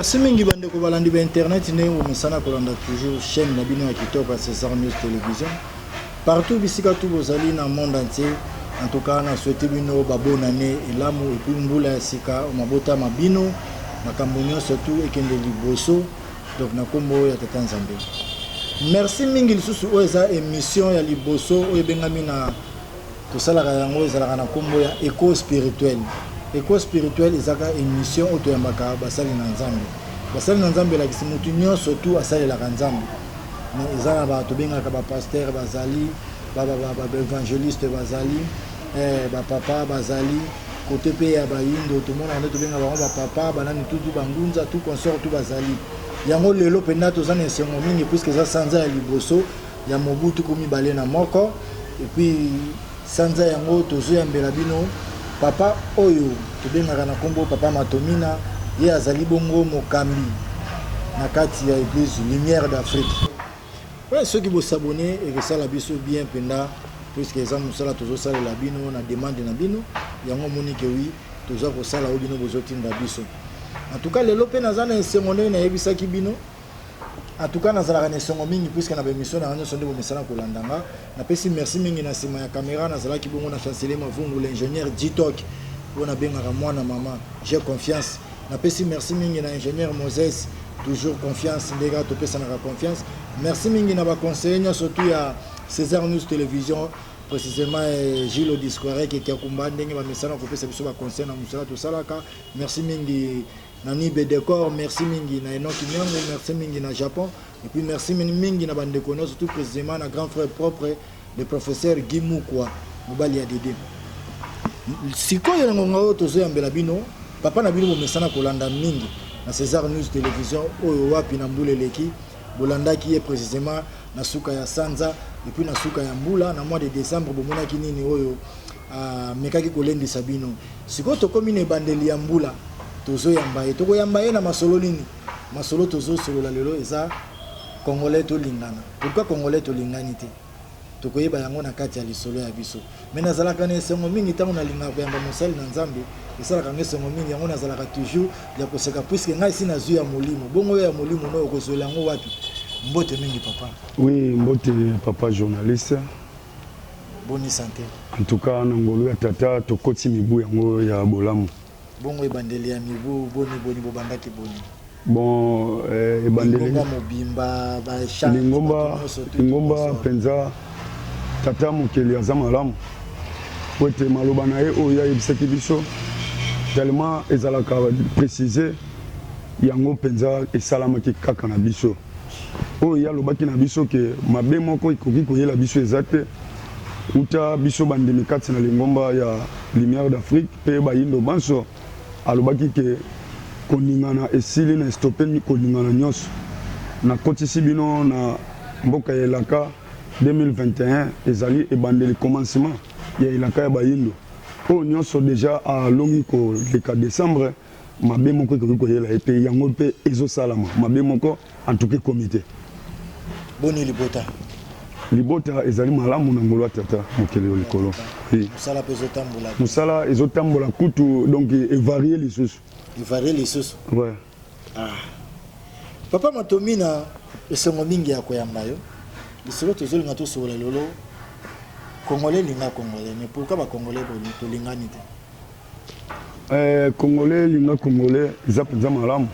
Merci mingi bande ko balandi ba internet ne o mesana ko landa toujours chaîne na bino ya kitoko César News Télévision. Partout bisika tout bozali na monde entier. En tout cas na souhaité bino ba bonne année et l'amour et puis mbula sika o mabota mabino makambonyo surtout ekende liboso donc na kombo ya tata Nzambe. Merci mingi lisusu o eza émission ya liboso o ebengami na to sala ka yango ezala na kombo ya éco spirituel. Éco spirituel ezaka émission auto yambaka basali na Nzambe. Basali na Nzambe la kisimutu nyonso surtout asali la Nzambe. Mais ezala ba to bengaka ba pasteur bazali, ba évangéliste bazali, ba papa bazali, côté pe ya ba yindo tout monde ande to bengaka ba papa banani tout bangunza tout consort tout bazali. Yango lelo penda to zana esengo mingi puisque ça sanza ya liboso ya mobutu komi balé na moko et puis sanza yango tozo ya mbela bino papa oyo tobengaka na kombo papa Matomina ye azali bongo mokambi na kati ya église Lumière d'Afrique. Ouais, ceux qui vont s'abonner et que ça la biso bien penda puisque ça musala tozo sala la bino na demande na bino yango moni ke oui tozo ko sala obino bozotinda biso. En tout cas, les lopes nazana esengonde na yebisaki bino. En tout cas, nazala kana esongo mingi puisque na émission na nyo sonde bo mesana ko landanga. Na pesi merci mingi na sima ya caméra nazala ki bongo na chancelier Mavungu l'ingénieur Ditok. Bona bengaka mwana mama, j'ai confiance. Na pesi merci mingi na ingénieur Moses, toujours confiance ndega to pesa na confiance. Merci mingi na ba conseiller surtout ya César News Télévision. Précisément Gilles Discoire qui a combattu ndenge ba mesana ko pesa biso ba conseil na musala to salaka. Merci mingi Nani Bedekor, merci mingi na Enoki Nyongo, merci mingi na Japon et puis merci mingi na Bandekono surtout précisément na grand frère propre le professeur Guy Moukwa Mobali ya Dede. Sikoyo ngonga tozo yambela bino papa na bino bo mesana kolanda mingi na César News Télévision oyo wapi na mbule leki bolanda qui est précisément na suka ya Sanza et puis na suka ya Mbula na mois de décembre bomona kinini oyo mekaki kolendi sabino sikoyo tokomi ne bandeli ya Mbula tozo yambaye toko yambaye na masolo nini masolo tozo solo la lelo eza congolais to lingana pourquoi congolais to linganité toko yeba yango na kati ya lisolo ya biso mais nazala kana esengo mingi tango na linga ko yamba mosali na Nzambe esala kanga esengo mingi yango nazala ka toujours ya koseka puisque ngai sina zu ya molimo bongo ya molimo no kozola yango wapi mbote mingi papa. Oui, mbote papa journaliste. Bonne santé. En tout cas na ngolo ya tata tokoti mibu yango ya bolamu. Bongo ebandeli ya mibu boni bobandaki boni. Bon ebandeli mobimba ba chant lingomba penza tata mokeli aza malamu po ete maloba na ye oyo yayebisaki biso tellement ezalaka préciser yango penza esalamaki kaka na biso oyo yalobaki na biso ke mabe moko ekoki koyela biso eza te uta biso bandimi kati na lingomba ya Lumière d'Afrique pe bayindo banso alobaki ke koningana esili na stopeni koningana nyonso na kotisi bino na mboka ya elaka 2021 ezali ebandeli commencement ya elaka ya bayindo oyo nyonso déjà alongi koleka décembre mabe moko ekoki koyela epe yango mpe ezosalama mabe moko en tout cas comité boni libota ezali malamu na ngolo tata mokeli likolo musala ezotambola kutu donc evarie lisusu ouais. Papa Matomina esengo mingi ya koyamba yo lisolo tozolinga tosobola lolo congolais linga congolais mais pourquoi ba congolais to lingani te congolais linga congolais eza penza malamu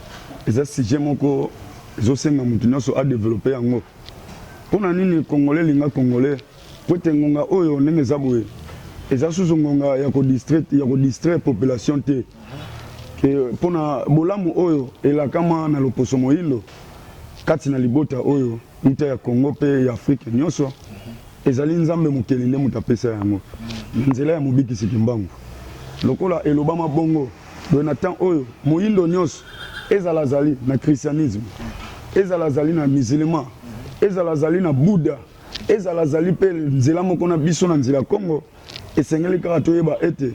eza sujet moko ezosenga mutu nyonso a développer yango pona nini congolais linga congolais pote ngonga oyo ndenge eza boye eza susu ngonga ya ko distraire population te ke pona bolamu oyo elakama na loposo moyindo kati na libota oyo uta ya Congo pe ya Afrique nyonso ezali Nzambe mokeli nde mutu apesa yango nzela ya mobikisi kimbangu lokola elobama bongo do na temps oyo moyindo nyonso ezala zali na christianisme ezala zali na musulman ezala zali na Bouddha ezala zali pe nzela moko na biso na nzela Congo esengeli kaka toyeba ete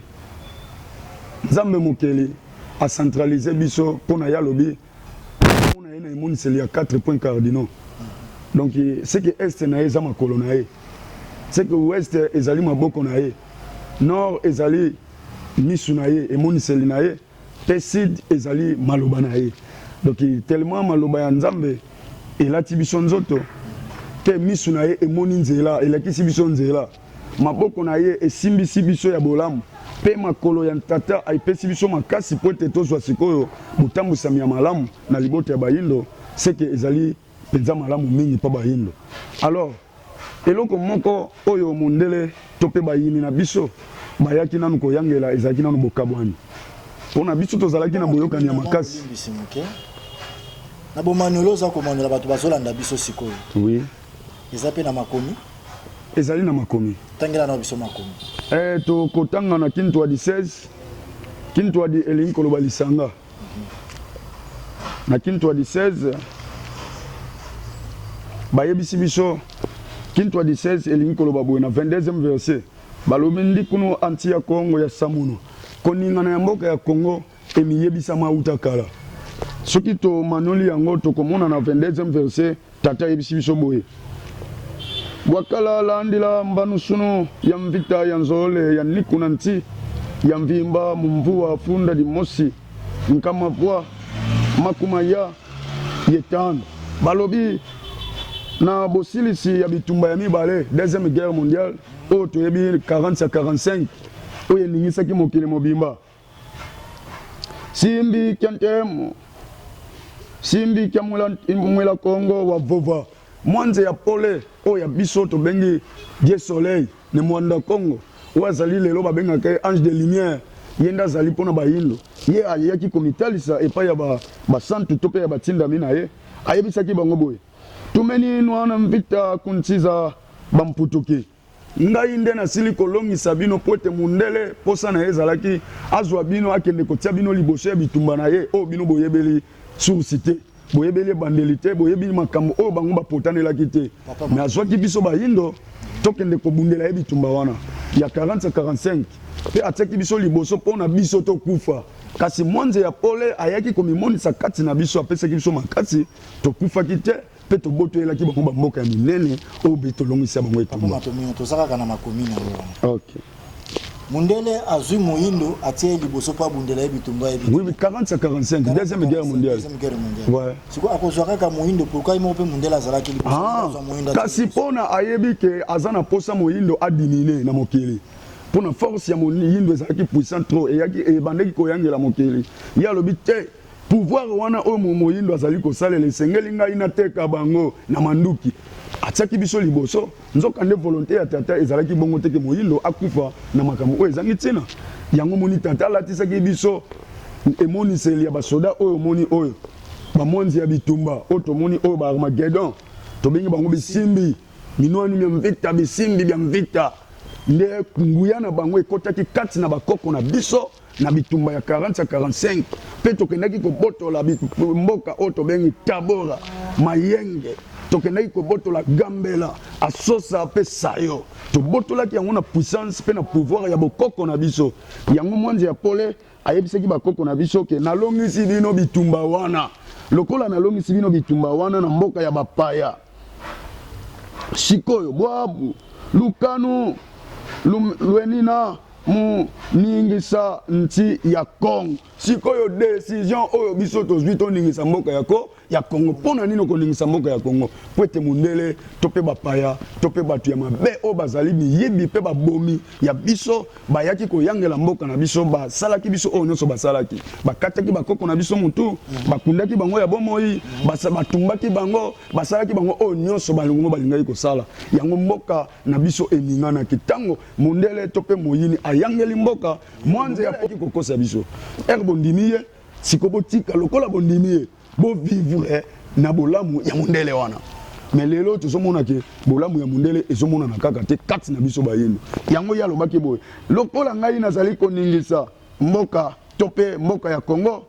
Nzambe mokeli a centraliser biso pona ya lobi pona ena emoniseli ya 4 points cardinaux donc c'est que est na eza makolo na ye c'est que ouest ezali maboko na ye nord ezali misu na ye emoniseli na ye pe sud ezali maloba na ye donc tellement maloba ya nzambe elati biso nzoto te misu na ye emoni nzela elakisi biso nzela maboko na ye esimbisi biso ya bolamu pe makolo ya tata aipesi biso makasi po ete tozwa sikoyo botambwisami ya malamu na libota ya bayindo seke ezali mpenza malamu mingi mpa bayindo. Alors eloko moko oyo mondele to mpe bayini na biso bayaki nanu koyangela ezalaki nanu bokabwani mpona biso tozalaki na boyokani ya makasi na bomanelo oza komanela bato bazolanda biso sikoyo. Oui. Eza mpe na makomi ezali na makomi tangela na biso makomi tokotanga na Kintwadi 16 Kintwadi elingi koloba lisanga na Kintwadi 16 bayebisi biso Kintwadi 16 elingi koloba boye na 22e verset balobi ndi kuno anti ya Kongo ya Samuno koningana ya mboka ya Kongo emiyebisama uta kala soki to manoli yango tokomona na 22e verset tata yebisi biso boye wakala landila mbanu suno ya mvita ya nzole ya nikuna nti ya mvimba mumvua funda di mosi nkama vwa makuma ya yetano balobi na bosilisi ya bitumba ya mibale deuxième guerre mondiale oyo toyebi 40 à 45 oyo eningisaki mokili mobimba simbi kiantemo simbi kia mwela Kongo wa vova mwanze ya pole oyo ya biso tobengi Dieu soleil ne mwanda Kongo oyo azali lelo babengaka ange de lumière ye nde azali mpona bayindo ye ayaki komitalisa epai ya basantu to mpe ya batindami na ye ayebisaki bango boye tumeni nwana mvita kuntiza bamputuki ngai nde nasili kolongisa bino po ete mundele posa na ye ezalaki azwa bino akende kotia bino liboso ya bitumba na ye oyo bino boyebeli source te boyebeli ebandeli te boyebeli makambo oyo bango bapotanelaki te me azwaki biso bayindo tokende kobundela ye bitumba wana ya 40-45 mpe atiaki biso liboso mpona biso tokufa kasi mwanze ya pole ayaki komimonisa kati na biso apesaki biso makasi tokufaki te mpe tobotoyelaki bango bamboka ya minene oyo be tolongisa bango etumba tozalaka na makomi na yo. Okay. Mundele azui moyindo atie liboso pa bundela ye bitumba ye. Oui, 40 à 45, deuxième guerre mondiale. Deuxième guerre mondiale. Ouais. Siko akozwaka ka moyindo pourquoi imo pe mundela azalaki liboso azwa moyindo. Kasi pona ayebi ke azana posa moyindo adimine na mokili. Pona force ya moyindo ezalaki puissant trop et yaki e bandeki koyangela mokili. Ya lobi te pouvoir wana o moyindo azali ko salela sengeli ngai na teka bango na manduki. Atiaki biso liboso nzoka nde volonté ya tata ezalaki bongo teke moyindo akufa na makambo oyo ezangi ntina yango moni tata alatisaki biso emoniseli ya basoda oyo moni oyo bamonzi ya bitumba oyo tomoni oyo baarmagedon tobengi bango bisimbi minwani bya mvita bisimbi bya mvita nde nguya na bango ekotaki kati na bakoko na biso na bitumba ya 40 à 45 mpe tokendaki kobotola mboka oyo tobengi Tabora Mayenge tokendaki kobotola Gambela Asosa mpe Sayo tobotolaki yango na puissance mpe na pouvoir ya bokoko na biso yango mwanzi ya pole ayebisaki bakoko na biso ke nalongisi bino bitumba wana lokola nalongisi bino bitumba wana na mboka ya bapaya sikoyo bwabu lukanu lwenina mu ningisa nti ya Kongo sikoyo décision oyo biso tozwi to ningisa mboka ya Kongo pona nino ko ningisa mboka ya Kongo pwete mundele tope bapaya tope batu ya mabe o bazali biyebi pe babomi ya biso bayaki ko yangela mboka na biso ba salaki biso o nyonso basalaki bakataki bakoko na biso mutu bakundaki bango ya bomoi batumbaki bango basalaki bango o nyonso balungu balingaki ko sala yango mboka na biso eningana kitango mundele tope moyini ayangeli mboka mwanze ya poki kokosa biso bondimiye sikobotika lokola bondimiye bo vivre na bolamu ya mundele wana mais lelo tozomona ke bolamu ya mundele ezomona na kaka te kati na biso bayindo yango ya lobaki boye lokola ngai nazali koningisa mboka tope mboka ya Kongo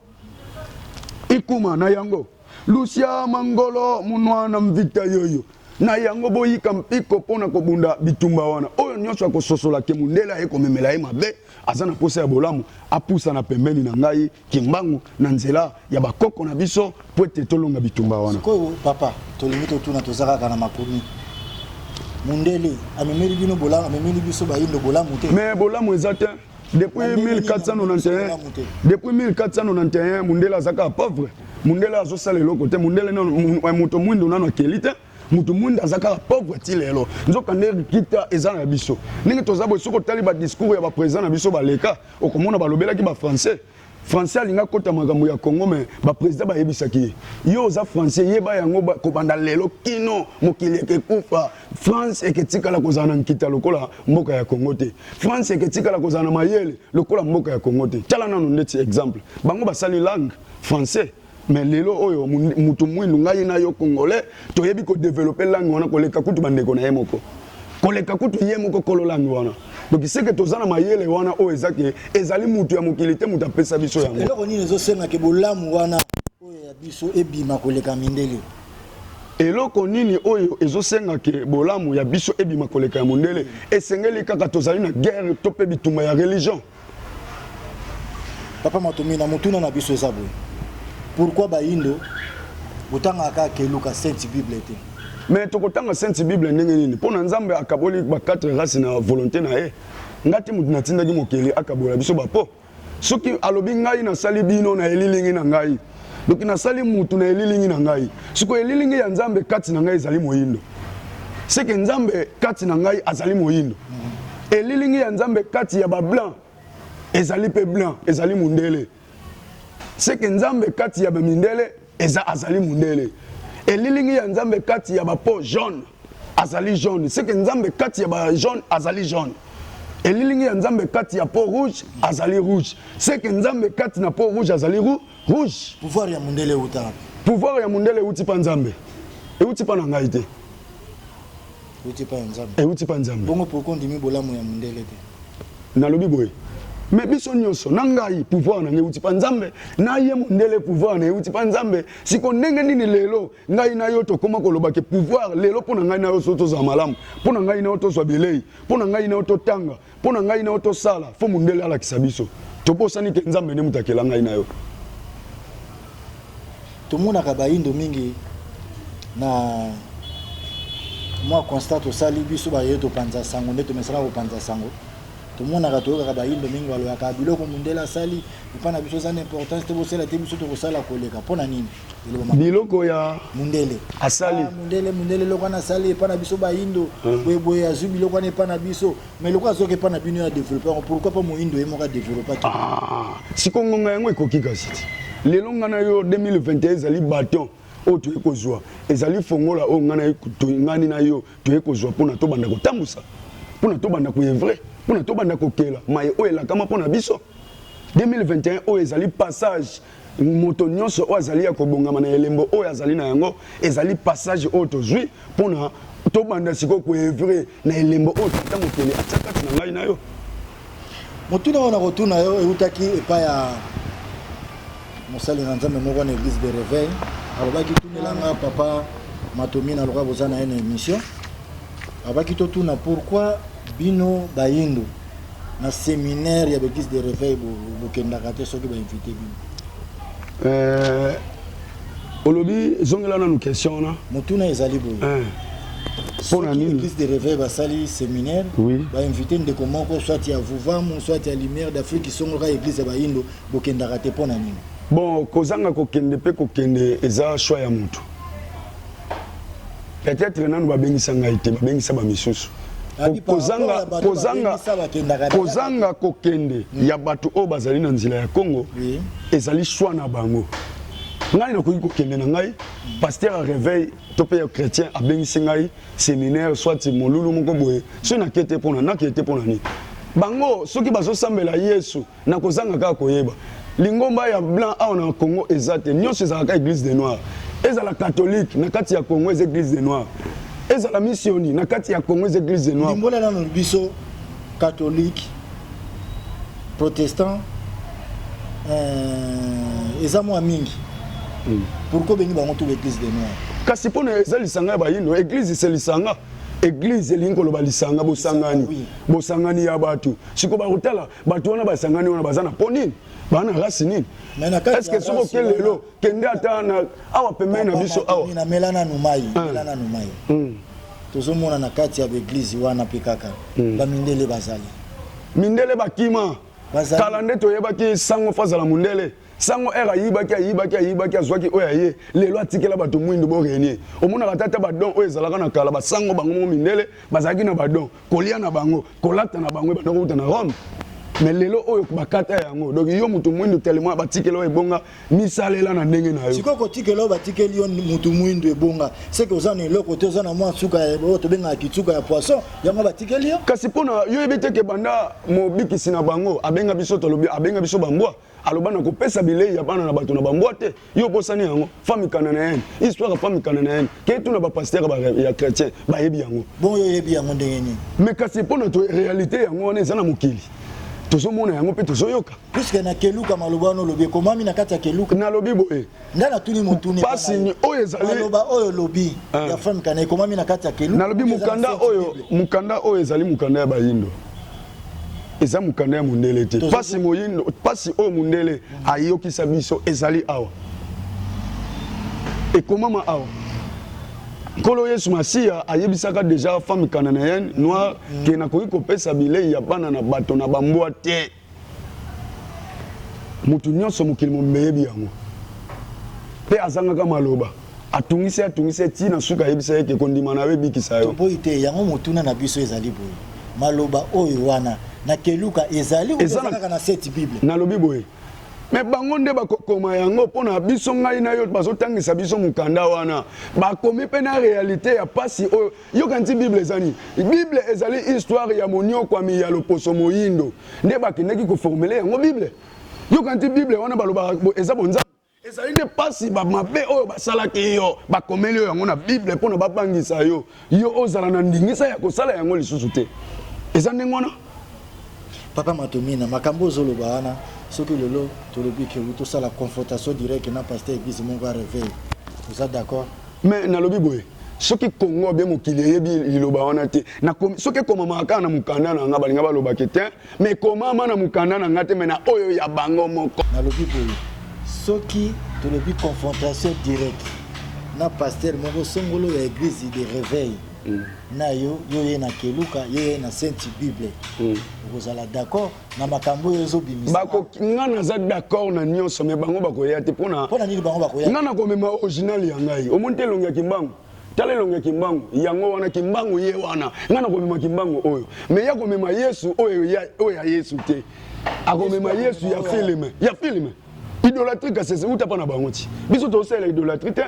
ikuma na yango Lucia Mangolo munwana mvita yoyo na yango boyika mpiko pona kobunda bitumba wana oyo nyonso akososola ke mundela ye komemela ye mabe azana posa ya bolamu apusa na pembeni na ngai kimbangu na nzela ya bakoko na biso po ete tolonga bitumba wana sikoyo papa tolingi totuna tozalaka na makomi mundele amemeli bino bolamu amemeli biso bayindo bolamu te mais bolamu eza te depuis 1491 mundela azaka pauvre mundele azosala eloko te mundele moto mwindu nano akeli te mutu mwindu azaka pauvre ti lelo nzokande rikita eza na biso ndenge toza boye soki otali badiscours ya baprésident na biso baleka okomona balobelaki bafrançais français alinga kota makambo ya Congo me baprésident bayebisaki yo oza français yeba yango kobanda lelo kino mokili ekekufa France eketikala kozala na nkita lokola mboka ya Congo te France eketikala kozala na mayele lokola mboka ya Congo te tala nano ndeti exemple bango basali langue français mais lelo oyo mutu mwindu ngai na yo congolais toyebi ko développer langue wana koleka kutu bandeko na ye moko koleka kutu ye moko kolo langue wana donc c'est que tozana mayele wana o ezaki ezali mutu ya mokili te mutu apesa biso yango eloko nini ezosenga ke bolamu wana oyo ya biso ebima koleka mindele eloko nini oyo ezosenga ke bolamu ya biso ebima koleka ya mondele esengeli kaka tozali na guerre to pe bitumba ya religion papa Matomi na mutuna na biso eza boye pourquoi baindo botanga ka keluka sainte bible te mais tokotanga sainte bible ndenge nini pona nzambe akaboli ba quatre races na volonté na ye ngati mutu natindaki mokeli akabola biso bapo soki alobi ngai na sali bino na elilingi na ngai donc na sali mutu na elilingi na ngai siko elilingi ya nzambe kati na ngai ezali moyindo c'est que nzambe kati na ngai azali moyindo elilingi ya nzambe kati ya ba blanc ezali pe blanc ezali mundele c'est que nzambe kati ya ba mindele azali mundele elilingi ya nzambe kati ya ba peau jaune azali jaune c'est que nzambe kati ya ba jaune azali jaune elilingi ya nzambe kati ya peau rouge azali rouge c'est que nzambe kati na peau rouge azali rouge pouvoir ya mundele uta pouvoir ya mundele uti pa nzambe uti pa na ngai te uti pa nzambe uti pa nzambe bongo pourquoi ndimi bolamu ya mundele te nalobi boye mais biso nyonso na ngai pouvoir na ngai uti pa nzambe na ye mundele pouvoir na uti pa nzambe siko ndenge nini lelo ngai na yo tokoma koloba ke pouvoir lelo pona ngai na yo soto za malamu pona ngai na yo tozwa bilei pona ngai na yo totanga pona ngai na yo tosala fo mundele alakisa biso tobosani ke nzambe ne mutakela ngai na yo tomonaka baindo mingi na moi constate osali biso baye topanza sango nde tomesala kopanza sango tomonaka toyokaka baindo mingi baloyaka biloko mundele asali epana biso eza na importance te bosala te biso tokosala koleka mpona nini biloko ya mundele asali mundele eloko wana asali epana biso baindo boyeboye azwi biloko wana epana biso mais eloko azoki epana bino ya développeur pourquoi pas moindo ye moko adéveloppaki siko ngonga yango ekoki kasi te lelo nga na yo 2021 ezali baton oyo toye kozwa ezali fongola oyo ngani na yo toye kozwa mpona tobanda kotambusa mpona tobanda koevre mpona tobanda kokela maye oyo elakama mpona biso 2021 oyo ezali passage moto nyonso oyo azali ya kobongama na elembo oyo azali na yango ezali passage oyo tozwi mpona tobanda sikoyo koevre na elembo oyo tata mokili atia kati na ngai na yo motuna oyo na kotuna yo eutaki epai ya mosali na nzambe moko na église de réveil alobaki tunelanga papa Matomi na loka boza na ye na émission alobaki totuna pourquoi bino bayindo na séminaire ya l'église de réveil bokendaka te soki bainvité bino olobi ezongela nanu question na motuna ezali boye mpona nini l'église de réveil basali séminaire bainvité ndeko moko soit ya vuvamu soit ya lumière d'Afrique isongolaka église ya bayindo bokendaka te mpona nini bon kozanga kokende pe kokende eza choix ya moto peut-être nanu babengisa ngai te babengisa bamisusu kozanga kokende ya bato oyo bazali na nzela ya Congo ezali choix na bango ngai nakoki kokende na ngai pasteur a réveil to pe ya chrétien abengisi ngai séminaire soit molulu moko boye so nakete mpona nakete mpona nini bango soki bazosambela Yesu nakozanga kaka koyeba lingomba ya blanc awa na Congo eza te nyonso ezalaka église de noir ezala catholique na kati ya Congo eza église de noir ezala missioni na kati ya Congo eza église de noir limbola nano biso catholique protestant eza mwa mingi pourquoi bengi bango to église de noir kasi mpona eza lisanga ya bayindo église se lisanga église elingi koloba lisanga bosangani ya bato siko bakotala bato wana basangani wana baza na mpo nini bana rasi nini est-ce que soko ke lelo kende ata na awa pembeni na biso awa na melana numai tozomona na kati ya église wana pe kaka bamindele bazali mindele bakima kala nde toyebaki sango fazala mundele sango era yibaki azwaki oya ye lelo atikela bato mwindo bo renier omona katata badon oyo ezalaka na kala basango bango mo mindele bazalaki na badon kolia na bango kolata na bango bandoko kuta na Rome mais lelo oyo bakata yango donc yo mutu mwindo tellement batikela oyo ebonga misalela na ndenge na yo siko kotikela oyo batikeli yo mutu mwindo ebonga c'est que ozana eloko te ozana mwa suka oyo tobengaka kitsuka ya poisson yango batikeli yo kasi mpona yo yebi te ke banda mobikisi na bango abenga biso tolobi abenga biso bambwa aloba na kopesa bilei ya bana na bato na bambwa te yo posani yango famikana na yene histoire famikana na yene ke tuna ba pasteur ya chrétien ba yebi yango bon yo yebi yango ndenge nini mais kasi mpona to réalité yango wana eza na mokili tozomona yango mpe tozoyoka puisque na keluka maloba wana olobi ekomami na kati ya keluka nalobi boye nga natuni motuni pasi oyo ezali maloba oyo lobi ya famikana ekomami na kati ya keluka nalobi mukanda oyo ezali mukanda ya bayindo eza mukanda ya mundele te pasi moyindo pasi oyo mundele ayokisa biso ezali awa ekomama awa Kolo Yesu Masia ayebisaka déjà femme cananéenne noire qui na koki kopesa bilei ya bana na bato na bambwa te mutu nyonso mokili momeyebi yango pe azangaka maloba atungisi ti na suka yebisa yeke kondima na bikisa yo boyi te yango motuna na biso ezali boye maloba oyo wana na keluka ezali ezalaka na cette bible na lobi boye mais bango nde bakokoma yango mpona biso ngai na yo bazotangisa biso mokanda wana bakomi mpe na réalité ya pasi oyo yoka nti bible ezani bible ezali histoire ya moniokwami ya loposo moyindo nde bakendeki koformule yango bible yoka nti bible wana balobaka eza bonzambe ezali nde pasi bamabe oyo basalaki yo bakomeli yo yango na bible mpona babangisa yo ozala na ndingisa ya kosala yango lisusu te eza ndenge wana Papa Matomina makambo ozoloba wana soki lelo tolobi ke to la confrontation directe na pasteur église mon va réveil vous êtes d'accord mais na lobi boye soki Congo be mokili yebi liloba wana te na soki komama kana mukanda na nga balinga baloba ke te mais komama na mukanda na ngate mais na oyo ya bango moko na lobi boye soki tolobi confrontation directe na pasteur mon songolo ya église de réveil na yo ye na keluka ye na sainte bible vous allez d'accord na makambo yozo bimisa bako ngana za d'accord na nyonso me bango bakoya te pona nini bango bakoya ngana ko mema original ya ngai omonte longa kimbangu tala longa kimbangu yango wana kimbangu ye wana ngana ko mema kimbangu oyo me ya ko mema Yesu oyo ya Yesu te ako mema Yesu ya filme idolâtrie ka sese uta pa na bango ti biso to sela idolâtrie te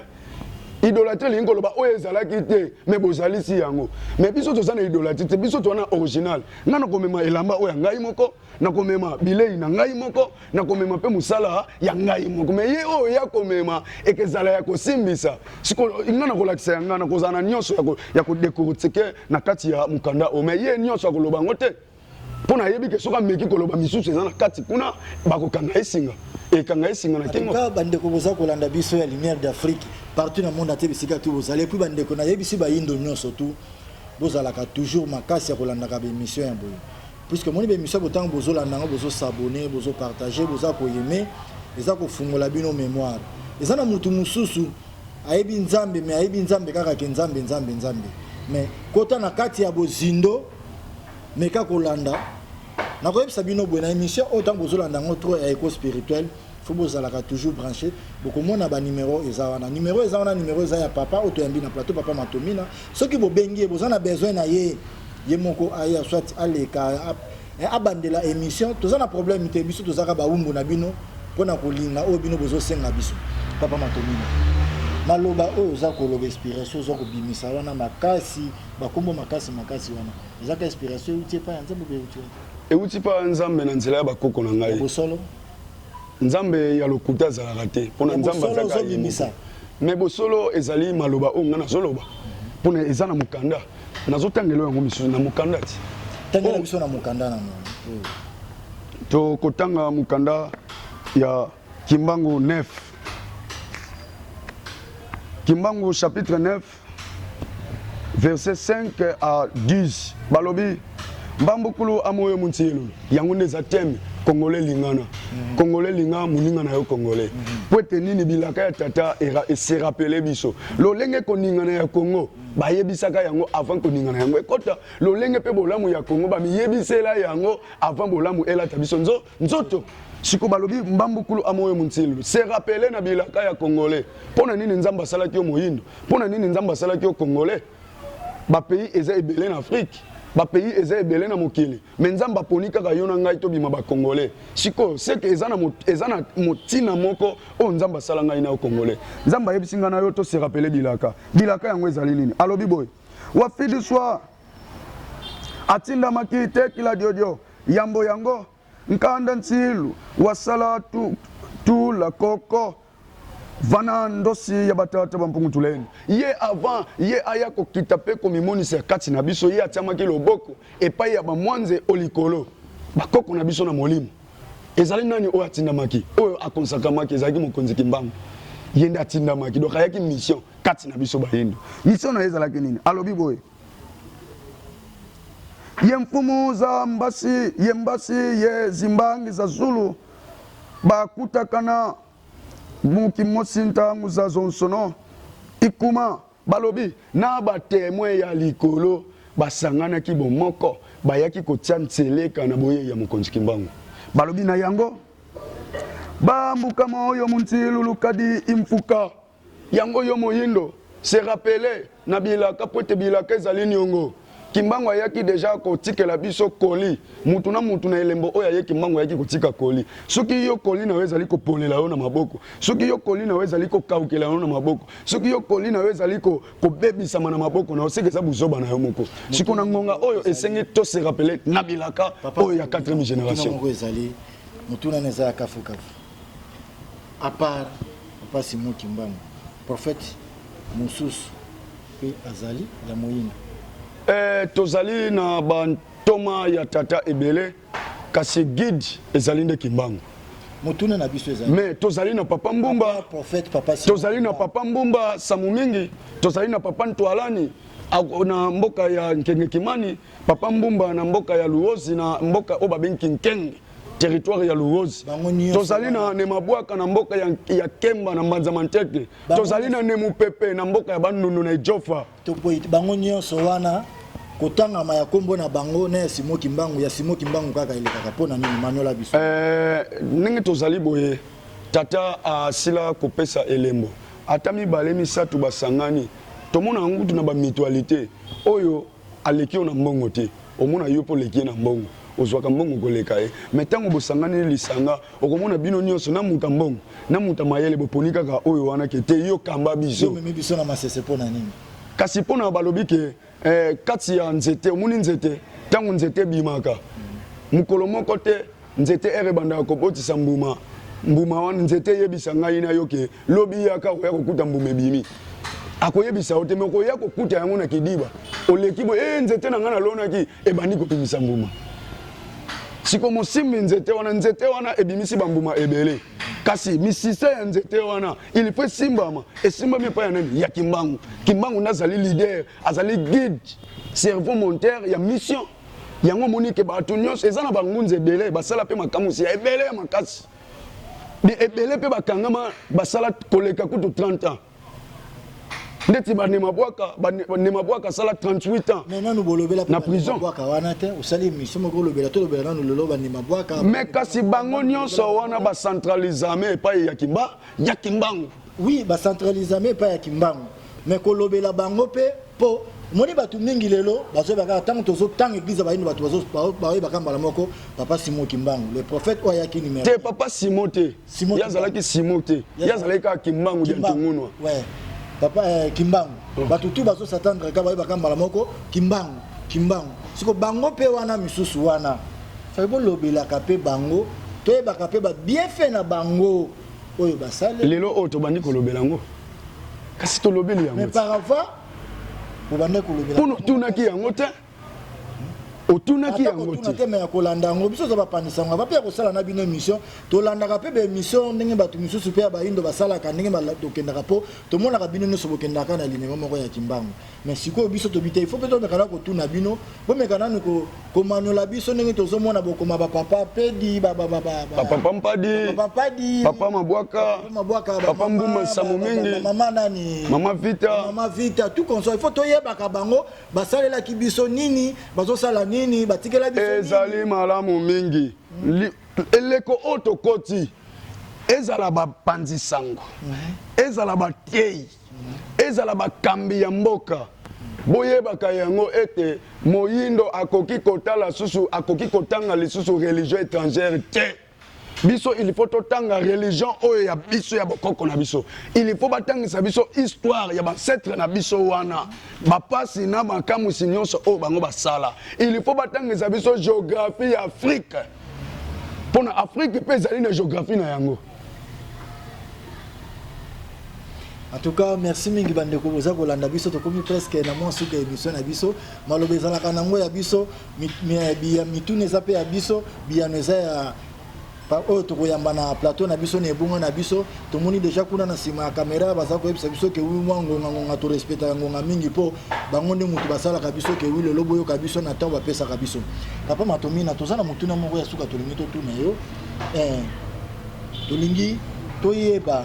idolâtrie lingo loba oyo ezalaki te mais bozalisi yango mais biso tozana idolâtrie te biso tona original ngana komema elamba oyo ngai moko na komema bilei na ngai moko na komema pe musala ya ngai moko mais ye oyo ya komema ekezala ya kosimbisa siko ngana kolakisa ya ngana kozana nyonso ya kodekorotike na kati ya mukanda o mais ye nyonso akoloba ngo te pona yebi ke soka meki koloba misusu ezana kati kuna bakokanga esinga ekanga esinga na kingo ka bandeko boza kolanda biso ya lumière d'Afrique partout dans le monde ate bisika tu bozali puis bandeko na yebisi ba yindo nyonso tu bozalaka toujours makasi ya kolanda ka émission ya boye puisque moni ba émission botango bozolanda ngo bozo s'abonner bozo partager boza ko aimer eza ko fungola bino mémoire eza na mutu mususu ayebi nzambe mais ayebi nzambe kaka ke nzambe mais kota na kati ya bozindo mais ka kolanda na koyebisa bino boye na émission autant bozolanda ngo trop ya éco spirituel faut bozalaka toujours branché bokomona ba numéro eza wana numéro eza ya papa otoyambi na plateau papa Matomina soki bobengi bozana besoin na ye moko aya soit aleka abandela émission tozana problème te biso tozaka ba umbu na bino pona kolinga o bino bozosenga biso papa Matomina maloba oyo za koloba inspiration zo kobimisa wana makasi bakombo makasi wana ezaka inspiration utie pa nzambe be utie euti pa nzambe na nzela ya bakoko na ngai bosolo nzambe ya lokuta azalaka te mpona nzambe azalaka yebisa mais bosolo ezali maloba oyo nga nazoloba mpona eza na mokanda nazotangela yango misusu na mokanda ti tangela biso na mokanda na tokotanga mokanda ya Kimbangu 9 Kimbangu chapitre 9 verset 5 à 10 balobi mbambukulu amoyo muntielu yango ndeza teme Congolais lingana Congolais linga muninga na yo Congolais poete nini bilaka ya tata se rappeler biso lolenge koningana ya Congo bayebisaka yango avant koningana yango ekota lolenge pe bolamu ya Congo bamiyebisela yango avant bolamu elata biso nzoto siko balobi mbambukulu amoyo muntilu se rappeler na bilaka ya congolais pona nini nzamba salaki yo moyindo pona nini nzamba salaki yo congolais ba pays eza ebele na Afrique ba pays eza ebele na mokili mais nzamba poni kaka yo na ngai to bima ba congolais siko c'est que eza na motina moko o nzamba sala ngai na congolais nzamba yebisinga na yo to se rappeler bilaka yango ezali nini alobi boy wa fidi soir atinda makite kila diodio yambo yango nkanda ntsilu wasala tu la koko vana ndosi ya batata bampungu tuleni ye avant ye aya ko kitape ko mimonisa kati na biso ye atiamaki loboko epai ya bamwanze olikolo bakoko na biso na molimo ezali nani oyo atindamaki oyo akonsakamaki ezalaki mokonzi kimbangu yende atindamaki donc ayaki mission kati na biso bayindo mission na ezalaki nini alobi boye ye mfumu za mbasi ye zimbangi za Zulu bakutakana muki mosinta nguza zonsono ikuma balobi na batemwe ya likolo basangana ki bomoko bayaki kotia nteleka na boye ya mokonzi kimbangu balobi na yango bambuka moyo muntilu lukadi imfuka yango yo moyindo se rappeler na bilaka pote bilaka ezali nyongo kimbangu ayaki deja kotikela biso koli mutu na elembo oyo ayeki kimbangu ayaki kotika koli soki yo koli na weza liko polela yo na maboko soki yo koli na weza liko kaukela yo na maboko soki yo koli na weza liko kobebisa na maboko na osekeza buzoba na yo moko siko na ngonga oyo esengi to se rappeler na bilaka oyo ya 4e génération ngo ezali mutu na neza kafu à part papa Simon Kimbangu prophète mususu pe azali ya moyina tozali na bantoma ya tata ebele kasi guide ezali nde kimbangu motuna na biso ezali mais tozali na papa mbumba prophète papa tozali na papa mbumba samu mingi tozali na papa ntwalani na mboka ya nkenge kimani papa mbumba na mboka ya luozi na mboka o babenki nkenge territoire ya luozi tozali na nemabwaka na mboka ya kemba na mbanza manteke tozali na nemupepe na mboka ya bandundu na ejofa bango nyonso wana kotangama ya kombo na bango na Simon Kimbangu ya Simon Kimbangu kaka elekaka pona nini manola biso ndenge tozali boye tata asila kopesa elembo ata mibale misatu basangani tomona ngutu na bamitualité oyo aleki na mbongo te omona yo po leki na mbongo ozwaka mbongo koleka ye mais tango bosangani lisanga okomona bino nyonso na muta mbongo na muta mayele boponi kaka oyo wana ke te yo kamba biso mimi biso na masese pona nini kasi pona balobi ke kati ya nzete omuni nzete tango nzete bimaka mukolo moko te nzete erebanda kopotisa mbuma wana nzete yebisa ngai na yo ke lobi yaka oya kokuta mbuma ebimi akoyebisa ote me koya kokuta yango na kidiba oleki bo nzete na nga na lonaki ebandi kopimisa mbuma siko mosimbi nzete wana ebimisi bambuma ebele kasi misisa ya nzete wana il faut simbama esimbami pa ya nani ya kimbangu nazali leader azali guide cerveau monteur ya mission yango monike bato nyonso eza na bangunzi ebele basala pe makamusi ya ebele ya makasi ebele pe bakangama basala koleka kutu 30 ans ndeti banemabwaka sala 38 ans na prison mais kasi bango nyonso wana bacentralisame epai ya kimbangu oui bacentralisame epai ya kimbangu mais kolobela bango pe po moni bato mingi lelo bazobaka tango tozotanga église bayindo bato bazobaka mbala moko papa Simon Kimbangu le prophète oyo ayaki numéro te papa Simon te yazalaki Simon te yazalaki kaka Kimbangu ya ntungunwa papa Kimbangu bato tu bazo s'attendre ka bayeba mbala moko Kimbangu siko bango pe wana misusu wana fa bo lobela ka pe bango to yeba ka pe ba bien fait na bango oyo basale lelo oyo tobandi kolobela ngo kasi tolobeli yango mais par avant obande kolobela kuno tunaki yango te otunaki yango te tema ya kolanda yango biso za bapanisa ngo ba pe kosala na bino émission tolandaka pe ba émission ndenge bato misusu pe bayindo basalaka ndenge bakendaka po tomonaka bino nyonso bokendaka na linema moko ya Kimbangu mais sikoyo biso tobite il faut pe tomekana kotuna bino bomekana ni komanola biso ndenge tozomona bokoma bapapa pedi papa mpadi papa mabwaka papa mbuma samu mingi mama nani mama vita tout comme ça il faut toyebaka bango basalelaki biso nini bazosala nini batikela biso ezali malamu mingi eleko oto koti ezala ba panzi sango ezala ba tei ezala ba kambi ya mboka boyebaka yango ete moyindo akoki kotala susu akoki kotanga lisusu religion étrangère te biso il faut totanga religion oyo ya biso ya bokoko na biso il faut batangisa biso histoire ya bancêtre na biso wana bapasi na makamusi nyonso oyo bango basala il faut batangisa biso géographie ya Afrique mpona Afrique mpe ezali na géographie na yango. En tout cas, merci mingi bandeko boza kolanda biso to komi presque na mwa suka émission na biso malobe ezalaka nango ya biso mitune za pe ya biso biyano eza ya pa oyo tokoyamba na plateau na biso na ebongo na biso tomoni déjà kuna na nsima ya caméra baza koyebisa biso ke wi mwa ngonga to respecta ngonga mingi mpo bango nde mutu basalaka biso ke wi lelo boyoka biso na ntango bapesaka biso. Papa Matomina toza na motuna moko ya suka tolingi totuna yo tolingi toyeba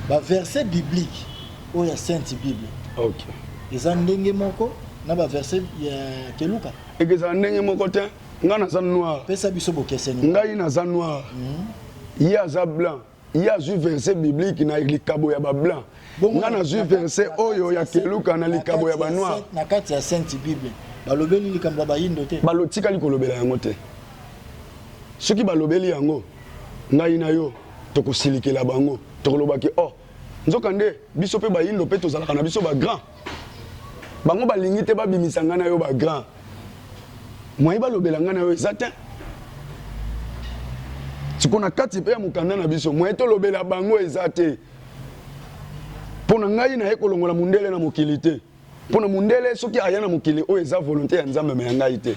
ba verset biblique ou ya Sainte Bible. OK. Eza ndenge moko na ba verset ya Keluka. Eza ndenge moko te. Nga na za noir. Pesa biso bokeseni. Nga ina za noir. Ya za blanc. Ya zu verset biblique na likabo ya ba blanc. Nga na zu verset oyo ya Keluka na likabo ya ba noir. Na kati ya Sainte Bible. Balobeli likambo ba yindo te. Balotika likolobela yango te. Soki balobeli yango nga ina yo tokosilikela bango. Tokolobaki oh nzokande biso pe bayindo pe tozalaka na biso ba grand bango balingi te babimisa nga na yo ba grand moyi balobela nga na yo ezate tikona kati pe ya mukanda na biso moyi tolobela bango ezate pona ngai na ye kolongola mundele na mokili te pona mundele soki aya na mokili oyo eza volonté ya nzambe me ngai te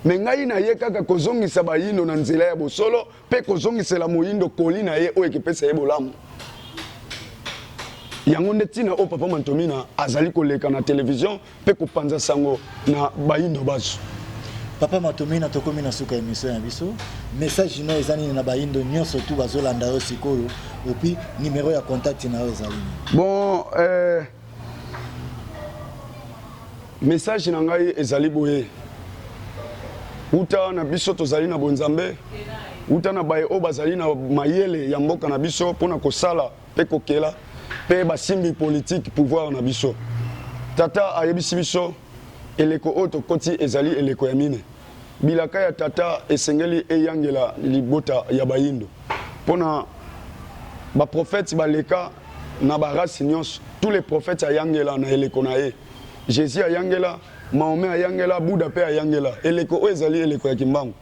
me ngai na ye kaka kozongisa bayindo na nzela ya bosolo pe kozongisela moyindo koli na ye oyo ekipesa ye bolamu yango nde ntina oyo Papa Matomina azali koleka na télévision pe kopanza sango na bayindo bazo. Papa Matomina tokomi na suka émission ya biso message no eza nini na bayindo nyonso tu bazolanda yo sikoyo epi numéro ya contact na yo ezali bon message na ngai ezali boye uta na biso tozali na bonzambe uta na baye o bazali na mayele ya mboka na biso pona kosala pe kokela pe basimbi politique pouvoir na biso tata ayebisi biso eleko oyo tokoti ezali eleko ya mine bilaka ya tata esengeli eyangela libota ya bayindo pona baprofete baleka na barasi nyonso tous les prophètes ayangela na eleko na ye Jésus ayangela Mahomet ayangela Bouddha pe ayangela eleko oyo ezali eleko ya kimbangu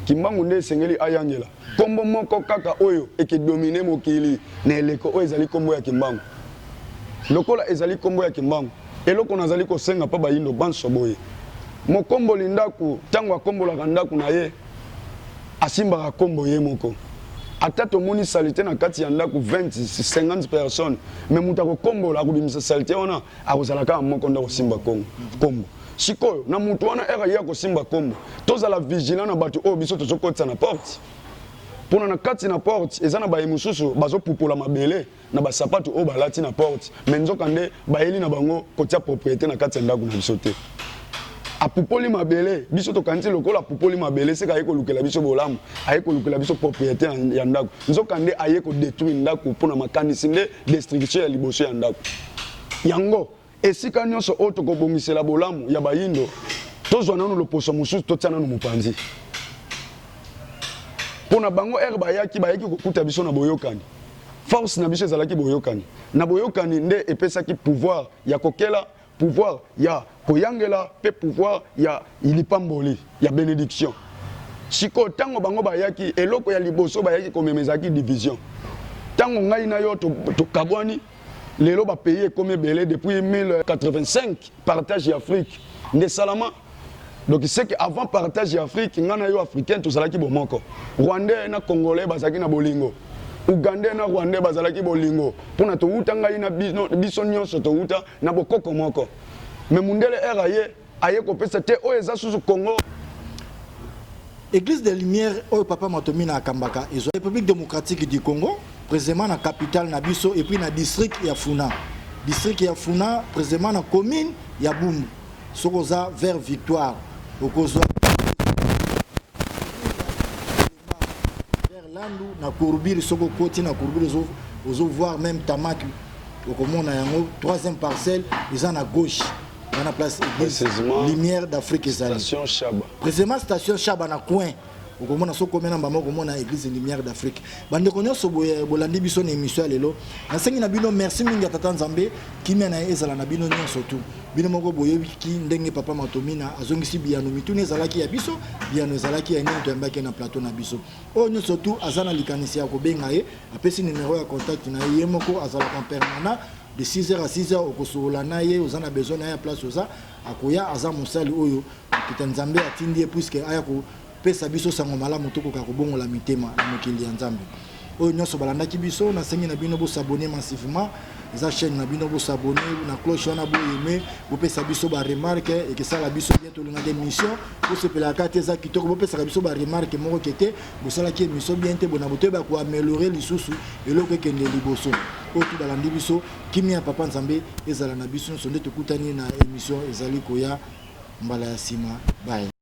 kimbangu nde esengeli ayangela kombo moko kaka oyo ekedomine mokili na eleko oyo ezali kombo ya kimbangu lokola ezali kombo ya kimbangu eloko nazali kosenga pa bayindo banso boye mokomboli ndaku ntango akombolaka ndaku na ye asimbaka kombo ye moko ata tomoni salite na kati ya ndaku 20-50 personnes me mutu akokombola akobimisa salite wana akozalaka moko nde akosimba kombo sikoyo na mutu wana era ye akosimba kombo tozala vigilant na bato oyo biso tozokotisa na porte mpona na kati na porte eza na baye mosusu bazopupola mabele na basapatu oyo balati na porte me nzokande bayeli na bango kotia propriété na kati ya ndako na biso te apupoli mabele biso tokanisi lokola apupoli mabele seka aye kolukela biso bolamu aye kolukela biso propriété ya ndako nzokande aye kodétruire ndako mpona makanisi nde destruction ya liboso ya ndako yango esika nyonso oyo tokobongisela bolamu ya bayindo tozwa nano loposo mosusu totia nano mopanzi mpona bango ere bayaki kokuta biso na boyokani force na biso ezalaki boyokani na boyokani nde epesaki pouvoir ya kokela pouvoir ya koyangela pe pouvoir ya ilipamboli ya bénédiction siko tango bango bayaki eloko ya liboso bayaki komemezaki division tango ngai na yo tokabwani lelo bapays ekomi ebele depuis 1085 partage ya Afrique nde salama donc c'est que avant partage ya Afrique ngana yo africain tozalaki bomoko Rwandais na Congolais bazalaki na bolingo Ugandais na Rwandais bazalaki bolingo pona to uta ngai na biso nyonso to uta na bokoko moko mais mundele era ye aye kopesa te o eza susu Congo Église des Lumières au Papa Matomina akambaka izo République démocratique du Congo précisément na capitale na biso et puis na district ya Funa précisément na commune ya Bumbu sokoza vers Victoire okozwa na courbir soko côté na courbir ozo voir même tamaki au comment na yango troisième parcelle ils en à gauche dans la place Lumière d'Afrique ezali station Chaba précisément station Chaba na coin au comment na soko mena mbamo comment na église Lumière d'Afrique bande konyo so bolandi biso na émission lelo na sengi na bino merci mingi tata Nzambe kimena ezala na bino nyonso tout bino moko boyebiki ndenge papa Matomina azongisi biano mitune ezalaki ya biso biano ezalaki ya nini toyambaki na plateau na biso o nyonso tout azana likanisi ya kobenga ye apesi numéro ya contact na ye moko azala en permanent de 6h à 6h okosola na ye ozana besoin na ya place oza akoya aza mosali oyo kita Nzambe atindi puisque aya ko pesa biso sango malamu tokoka kobongola mitema na mokili ya Nzambe oyo nyonso balandaki biso na sengi na bino bo s'abonner massivement za chaîne na bino bo s'abonner na cloche wana bo aimer bo pesa biso ba remarque et que ça la biso bientôt linga des missions pour se pela kate za kitoko bo pesa biso ba remarque moko kete bo sala ki émission bientôt bona bote ba ko améliorer lisusu eloko kende liboso o tu balandi biso kimia papa Nzambe ezala na biso sonde tukutani na émission ezali koya mbala ya sima bye.